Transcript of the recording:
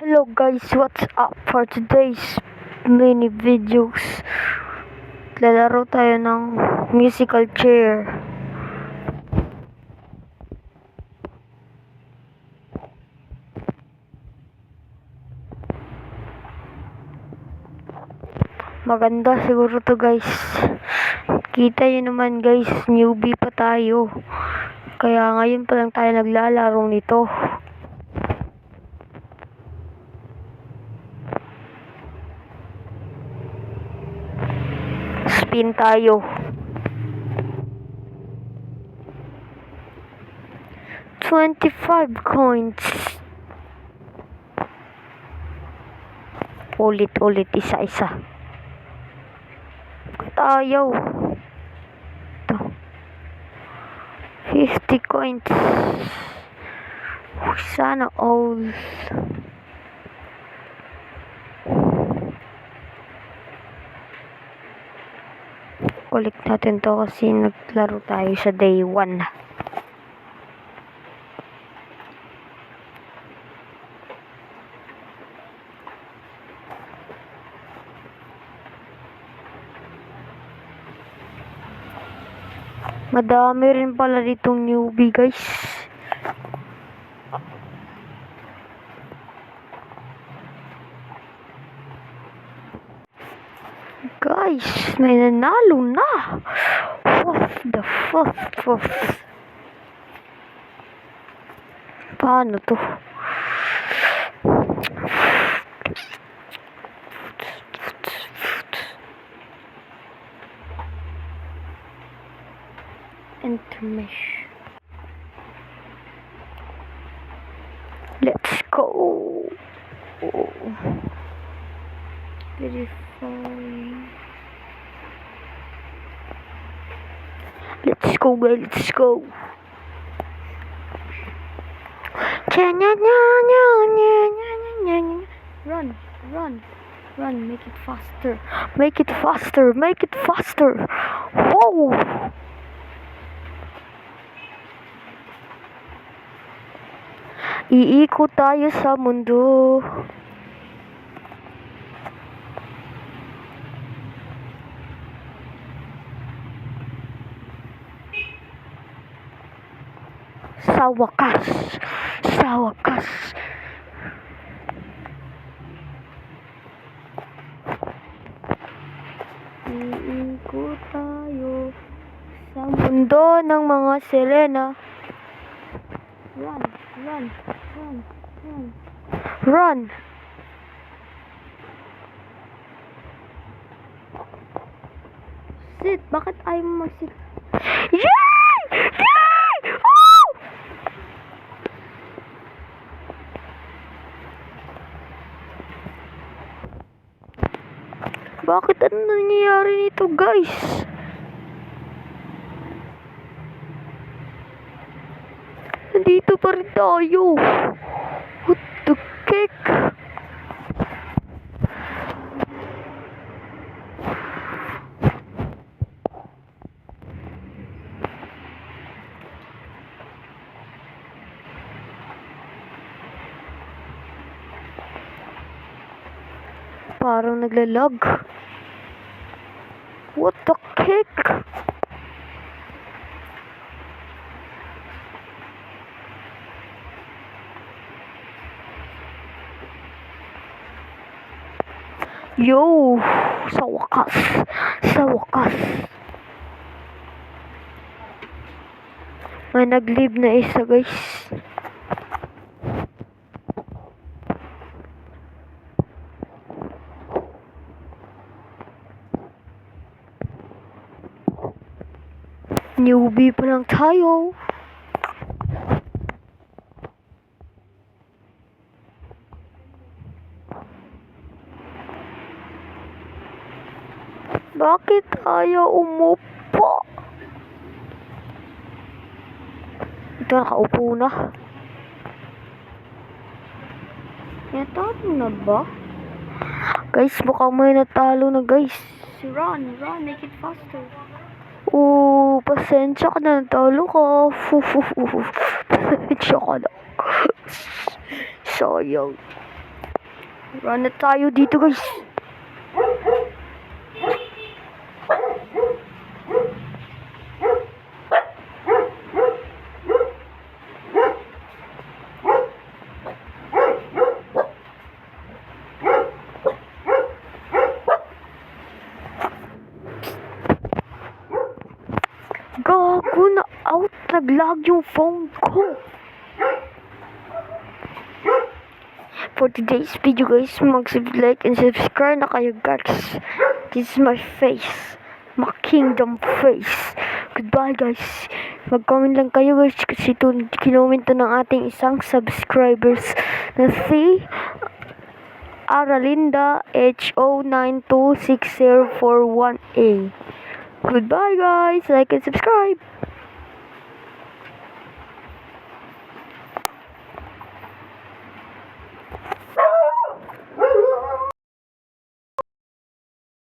Hello guys, what's up for today's mini videos? Lalaro tayo ng musical chair. Maganda siguro to guys. Kita nyo naman guys, newbie pa tayo. Kaya ngayon pa lang tayo naglalaro nito. Spin tayo. $25 coins. Ulit-ulit, isa-isa. Ayaw. Ito. 50 coins. Sana all. Ulit natin to kasi naglaro tayo sa day 1. Madami rin pala ditong newbie guys. Guys, may nanalo na. What the fuck? Paano to? Intermission. Let's go. Let's go, let's go. Run, make it faster. Make it faster. Whoa! Iikot tayo sa mundo. Sa wakas. Iikot tayo sa mundo ng mga sirena. Run! Sit! Bakit ayaw mo mag-sit? Yay! Woo! Bakit ano nangyayari nito guys? Nandito pa rin tayo. What the heck? Parang naglalag. What the heck? Yo! Sa wakas. May nag-leave na isa guys. Newbie pa lang tayo. Bakit ayaw umupo? Ito, nakaupo na. Natalo na ba? Guys, baka may natalo na guys. Run, make it faster. Pasensya ka na, natalo ka. Pasensya ka na. Sayang. Run na tayo dito guys. Gago na out. Nag-lag yung phone ko. For today's video guys, mag-like and subscribe na kayo guys. This is my face. My kingdom face. Goodbye guys. Mag-comment lang kayo guys kasi kinoment to ng ating isang subscribers na si Aralinda HO926041A. Goodbye guys. Like and subscribe.